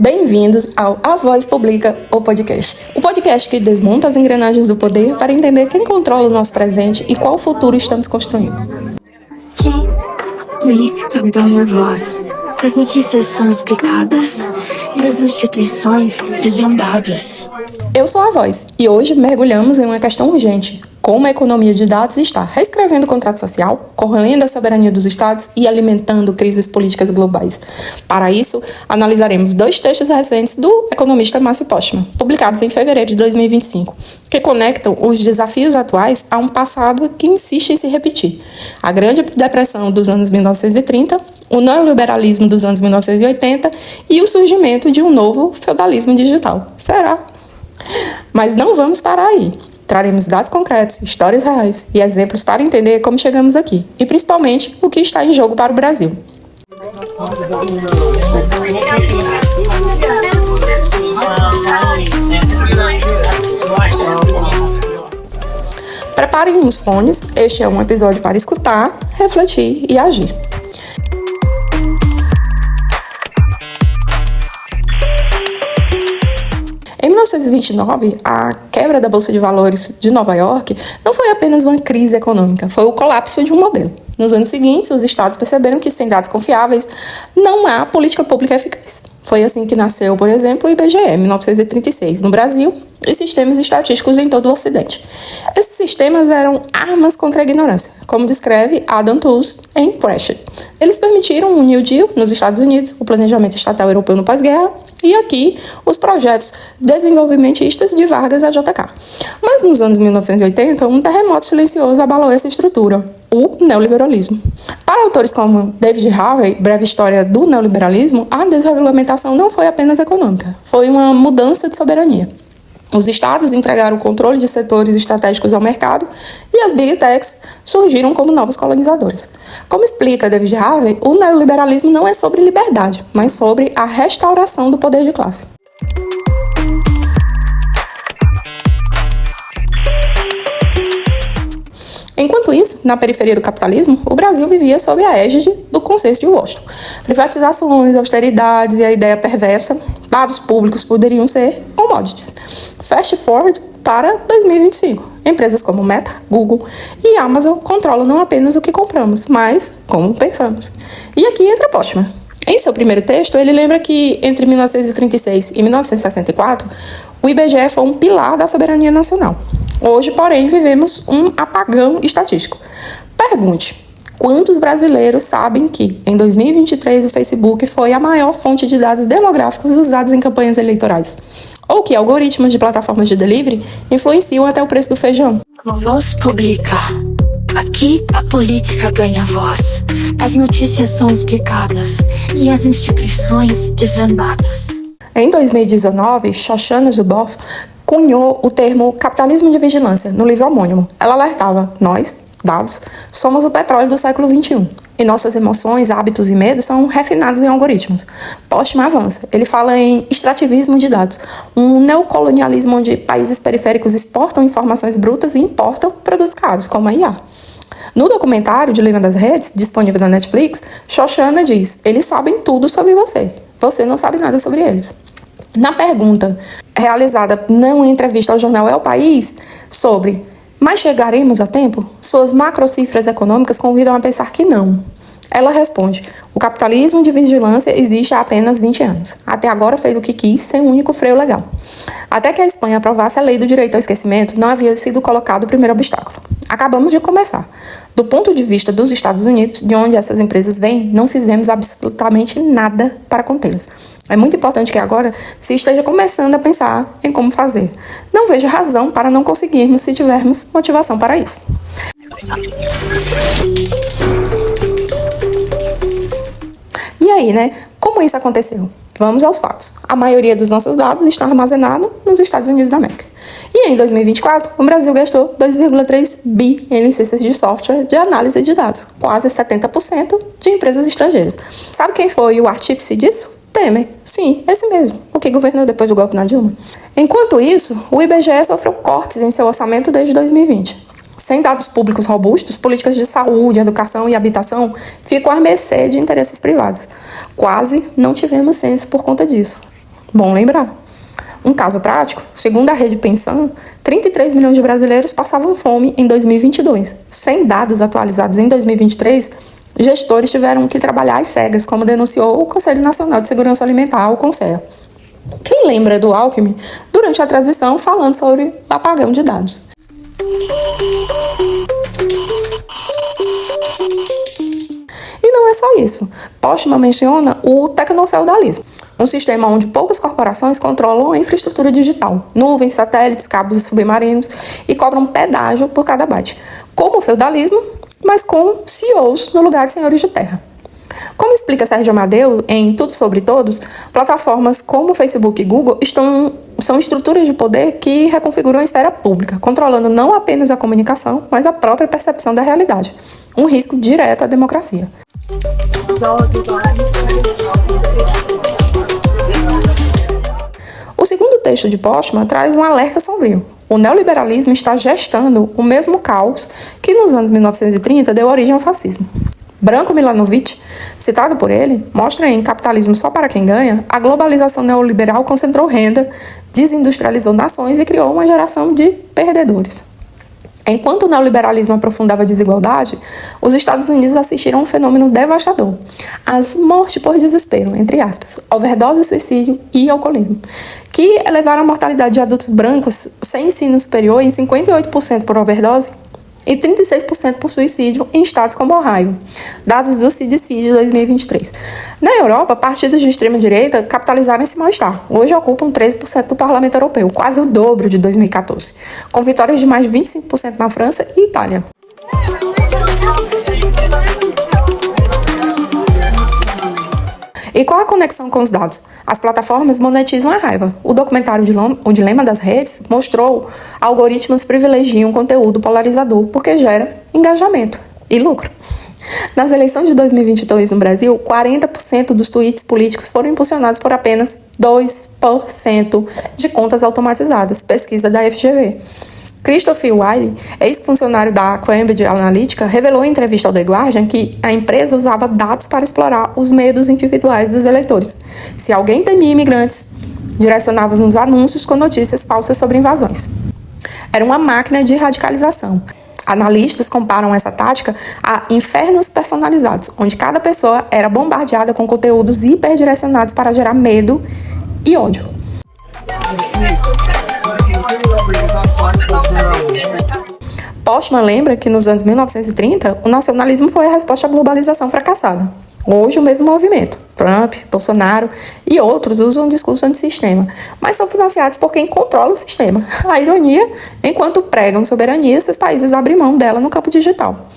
Bem-vindos ao A Voz Publica, o podcast. O podcast que desmonta as engrenagens do poder para entender quem controla o nosso presente e qual futuro estamos construindo. Política ganha voz. As notícias são explicadas e as instituições desvendadas. Eu sou a Voz e hoje mergulhamos em uma questão urgente: como a economia de dados está reescrevendo o contrato social, corroendo a soberania dos estados e alimentando crises políticas globais. Para isso, analisaremos dois textos recentes do economista Márcio Postman, publicados em fevereiro de 2025, que conectam os desafios atuais a um passado que insiste em se repetir: a Grande Depressão dos anos 1930, o neoliberalismo dos anos 1980 e o surgimento de um novo feudalismo digital. Será? Mas não vamos parar aí. Traremos dados concretos, histórias reais e exemplos para entender como chegamos aqui e, principalmente, o que está em jogo para o Brasil. Preparem os fones, este é um episódio para escutar, refletir e agir. Em 1929, a quebra da Bolsa de Valores de Nova York não foi apenas uma crise econômica, foi o colapso de um modelo. Nos anos seguintes, os estados perceberam que sem dados confiáveis não há política pública eficaz. Foi assim que nasceu, por exemplo, o IBGE, em 1936, no Brasil, e sistemas estatísticos em todo o Ocidente. Esses sistemas eram armas contra a ignorância, como descreve Adam Tooze em Pressure. Eles permitiram o New Deal nos Estados Unidos, o planejamento estatal europeu no pós-guerra, e aqui, os projetos desenvolvimentistas de Vargas a JK. Mas nos anos 1980, um terremoto silencioso abalou essa estrutura, o neoliberalismo. Para autores como David Harvey, Breve História do Neoliberalismo, a desregulamentação não foi apenas econômica, foi uma mudança de soberania. Os estados entregaram o controle de setores estratégicos ao mercado e as big techs surgiram como novos colonizadores. Como explica David Harvey, o neoliberalismo não é sobre liberdade, mas sobre a restauração do poder de classe. Enquanto isso, na periferia do capitalismo, o Brasil vivia sob a égide do Consenso de Washington. Privatizações, austeridades e a ideia perversa, dados públicos poderiam ser commodities. Fast forward para 2025. Empresas como Meta, Google e Amazon controlam não apenas o que compramos, mas como pensamos. E aqui entra Postman. Em seu primeiro texto, ele lembra que entre 1936 e 1964, o IBGE foi um pilar da soberania nacional. Hoje, porém, vivemos um apagão estatístico. Pergunte: quantos brasileiros sabem que, em 2023, o Facebook foi a maior fonte de dados demográficos usados em campanhas eleitorais? Ou que algoritmos de plataformas de delivery influenciam até o preço do feijão? Voz Publica. Aqui a política ganha voz. As notícias são explicadas e as instituições desvendadas. Em 2019, Shoshana Zuboff cunhou o termo capitalismo de vigilância no livro homônimo. Ela alertava: nós, dados, somos o petróleo do século XXI. E nossas emoções, hábitos e medos são refinados em algoritmos. Postman avança. Ele fala em extrativismo de dados, um neocolonialismo onde países periféricos exportam informações brutas e importam produtos caros, como a IA. No documentário Dilema das Redes, disponível na Netflix, Shoshana diz: eles sabem tudo sobre você. Você não sabe nada sobre eles. Na pergunta realizada numa entrevista ao jornal É o País sobre mas chegaremos a tempo? Suas macrocifras econômicas convidam a pensar que não. Ela responde: o capitalismo de vigilância existe há apenas 20 anos. Até agora fez o que quis sem um único freio legal. Até que a Espanha aprovasse a lei do direito ao esquecimento, não havia sido colocado o primeiro obstáculo. Acabamos de começar. Do ponto de vista dos Estados Unidos, de onde essas empresas vêm, não fizemos absolutamente nada para contê-las. É muito importante que agora se esteja começando a pensar em como fazer. Não vejo razão para não conseguirmos se tivermos motivação para isso. E aí, né? Como isso aconteceu? Vamos aos fatos. A maioria dos nossos dados estão armazenados nos Estados Unidos da América. E em 2024, o Brasil gastou 2,3 bi em licenças de software de análise de dados, quase 70% de empresas estrangeiras. Sabe quem foi o artífice disso? Temer. Sim, esse mesmo, o que governou depois do golpe na Dilma. Enquanto isso, o IBGE sofreu cortes em seu orçamento desde 2020. Sem dados públicos robustos, políticas de saúde, educação e habitação ficam à mercê de interesses privados. Quase não tivemos censo por conta disso. Bom lembrar. Um caso prático, segundo a Rede Pensão, 33 milhões de brasileiros passavam fome em 2022. Sem dados atualizados em 2023, gestores tiveram que trabalhar às cegas, como denunciou o Conselho Nacional de Segurança Alimentar, o CONSEA. Quem lembra do Alckmin durante a transição falando sobre o apagão de dados? E não é só isso. Postman menciona o tecnofeudalismo, um sistema onde poucas corporações controlam a infraestrutura digital, nuvens, satélites, cabos submarinos e cobram pedágio por cada byte. Como o feudalismo, mas com CEOs no lugar de senhores de terra. Como explica Sérgio Amadeu em Tudo Sobre Todos, plataformas como Facebook e Google são estruturas de poder que reconfiguram a esfera pública, controlando não apenas a comunicação, mas a própria percepção da realidade. Um risco direto à democracia. O segundo texto de Postman traz um alerta sombrio. O neoliberalismo está gestando o mesmo caos que nos anos 1930 deu origem ao fascismo. Branko Milanovic, citado por ele, mostra em Capitalismo Só para Quem Ganha, a globalização neoliberal concentrou renda, desindustrializou nações e criou uma geração de perdedores. Enquanto o neoliberalismo aprofundava a desigualdade, os Estados Unidos assistiram a um fenômeno devastador: as mortes por desespero, entre aspas, overdose, suicídio e alcoolismo, que elevaram a mortalidade de adultos brancos sem ensino superior em 58% por overdose e 36% por suicídio em estados como Ohio, dados do CDC de 2023. Na Europa, partidos de extrema-direita capitalizaram esse mal-estar. Hoje ocupam 13% do parlamento europeu, quase o dobro de 2014, com vitórias de mais de 25% na França e Itália. E qual a conexão com os dados? As plataformas monetizam a raiva. O documentário O Dilema das Redes mostrou algoritmos privilegiam conteúdo polarizador porque gera engajamento e lucro. Nas eleições de 2022 no Brasil, 40% dos tweets políticos foram impulsionados por apenas 2% de contas automatizadas, pesquisa da FGV. Christopher Wylie, ex-funcionário da Cambridge Analytica, revelou em entrevista ao The Guardian que a empresa usava dados para explorar os medos individuais dos eleitores. Se alguém temia imigrantes, direcionava uns anúncios com notícias falsas sobre invasões. Era uma máquina de radicalização. Analistas comparam essa tática a infernos personalizados, onde cada pessoa era bombardeada com conteúdos hiperdirecionados para gerar medo e ódio. Postman lembra que nos anos 1930, o nacionalismo foi a resposta à globalização fracassada. Hoje, o mesmo movimento, Trump, Bolsonaro e outros usam um discurso antissistema, mas são financiados por quem controla o sistema. A ironia, enquanto pregam soberania, esses países abrem mão dela no campo digital.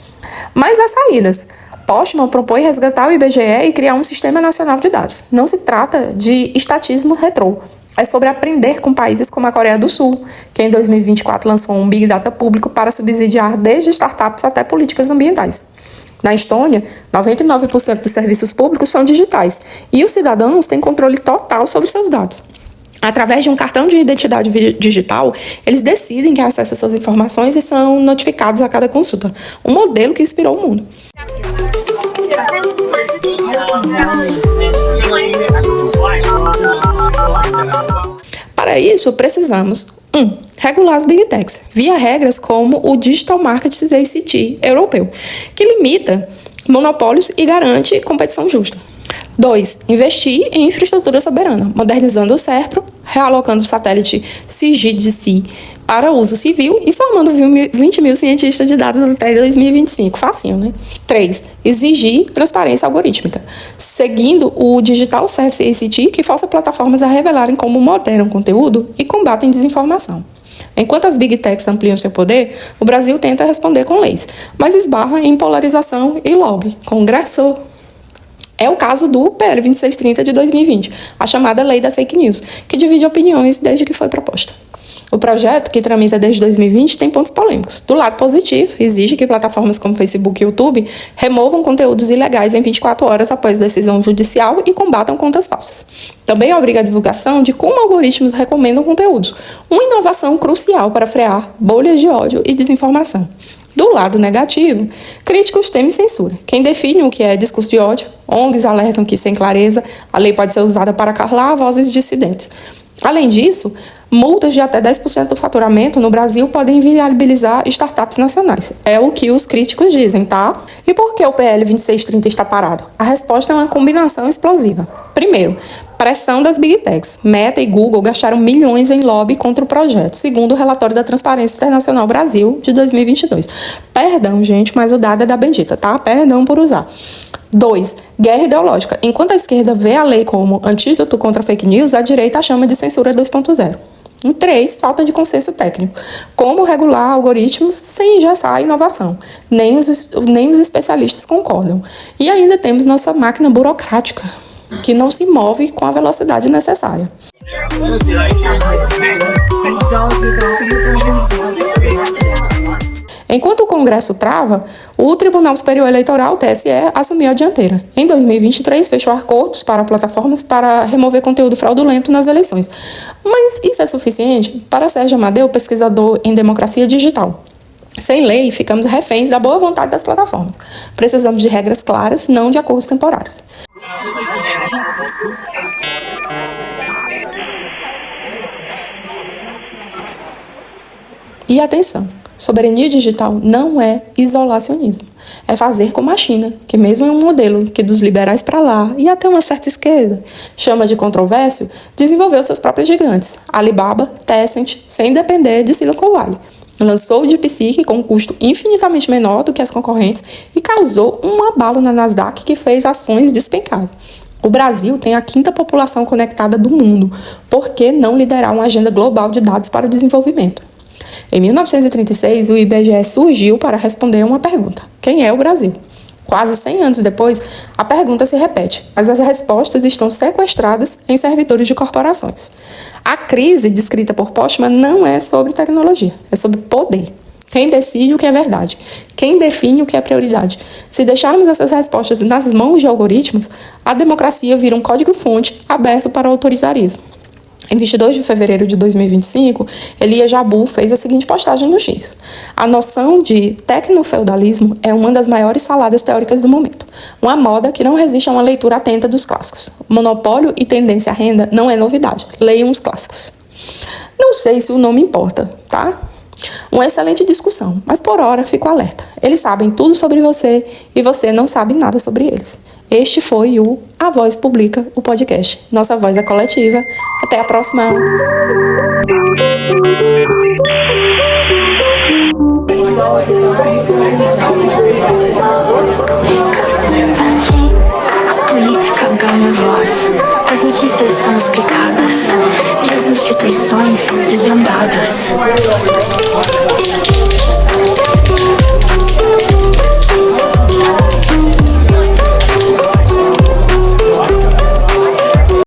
Mas há saídas. Postman propõe resgatar o IBGE e criar um sistema nacional de dados. Não se trata de estatismo retrô. É sobre aprender com países como a Coreia do Sul, que em 2024 lançou um Big Data público para subsidiar desde startups até políticas ambientais. Na Estônia, 99% dos serviços públicos são digitais e os cidadãos têm controle total sobre seus dados. Através de um cartão de identidade digital, eles decidem quem acessa suas informações e são notificados a cada consulta. Um modelo que inspirou o mundo. Para isso, precisamos 1. Regular as Big Techs, via regras como o Digital Markets Act europeu, que limita monopólios e garante competição justa. 2. Investir em infraestrutura soberana, modernizando o SERPRO, realocando o satélite CIGID-C para uso civil e formando 20 mil cientistas de dados até 2025. Facinho, né? 3. Exigir transparência algorítmica, seguindo o Digital Service Act, que força plataformas a revelarem como moderam conteúdo e combatem desinformação. Enquanto as Big Techs ampliam seu poder, o Brasil tenta responder com leis, mas esbarra em polarização e lobby. Congresso. É o caso do PL 2630 de 2020, a chamada Lei das Fake News, que divide opiniões desde que foi proposta. O projeto, que tramita desde 2020, tem pontos polêmicos. Do lado positivo, exige que plataformas como Facebook e YouTube removam conteúdos ilegais em 24 horas após decisão judicial e combatam contas falsas. Também obriga a divulgação de como algoritmos recomendam conteúdos, uma inovação crucial para frear bolhas de ódio e desinformação. Do lado negativo, críticos temem censura. Quem define o que é discurso de ódio, ONGs alertam que, sem clareza, a lei pode ser usada para calar vozes dissidentes. Além disso, multas de até 10% do faturamento no Brasil podem inviabilizar startups nacionais. É o que os críticos dizem, tá? E por que o PL 2630 está parado? A resposta é uma combinação explosiva. Primeiro, pressão das Big Techs. Meta e Google gastaram milhões em lobby contra o projeto, segundo o relatório da Transparência Internacional Brasil de 2022. Perdão, gente, mas o dado é da bendita, tá? Perdão por usar. 2. Guerra ideológica. Enquanto a esquerda vê a lei como antídoto contra fake news, a direita a chama de censura 2.0. 3. Falta de consenso técnico. Como regular algoritmos sem engessar a inovação? Nem os especialistas concordam. E ainda temos nossa máquina burocrática, que não se move com a velocidade necessária. Enquanto o Congresso trava, o Tribunal Superior Eleitoral, TSE, assumiu a dianteira. Em 2023, fechou acordos para plataformas para remover conteúdo fraudulento nas eleições. Mas isso é suficiente? Para Sérgio Amadeu, pesquisador em democracia digital. Sem lei, ficamos reféns da boa vontade das plataformas. Precisamos de regras claras, não de acordos temporários. E atenção! Soberania digital não é isolacionismo. É fazer como a China, que mesmo é um modelo que dos liberais para lá e até uma certa esquerda chama de controvérsio, desenvolveu seus próprios gigantes. Alibaba, Tencent, sem depender de Silicon Valley. Lançou o DeepSeek com um custo infinitamente menor do que as concorrentes e causou um abalo na Nasdaq que fez ações despencarem. O Brasil tem a 5ª população conectada do mundo. Por que não liderar uma agenda global de dados para o desenvolvimento? Em 1936, o IBGE surgiu para responder uma pergunta: quem é o Brasil? Quase 100 anos depois, a pergunta se repete, mas as respostas estão sequestradas em servidores de corporações. A crise descrita por Postman não é sobre tecnologia, é sobre poder. Quem decide o que é verdade? Quem define o que é prioridade? Se deixarmos essas respostas nas mãos de algoritmos, a democracia vira um código-fonte aberto para o autoritarismo. Em 22 de fevereiro de 2025, Elia Jabu fez a seguinte postagem no X. A noção de tecnofeudalismo é uma das maiores saladas teóricas do momento. Uma moda que não resiste a uma leitura atenta dos clássicos. Monopólio e tendência à renda não é novidade. Leiam os clássicos. Não sei se o nome importa, tá? Uma excelente discussão, mas por hora fico alerta. Eles sabem tudo sobre você e você não sabe nada sobre eles. Este foi o A Voz Publica, o podcast. Nossa voz é coletiva. Até a próxima! A política ganha voz. As notícias são explicadas e as instituições desvendadas.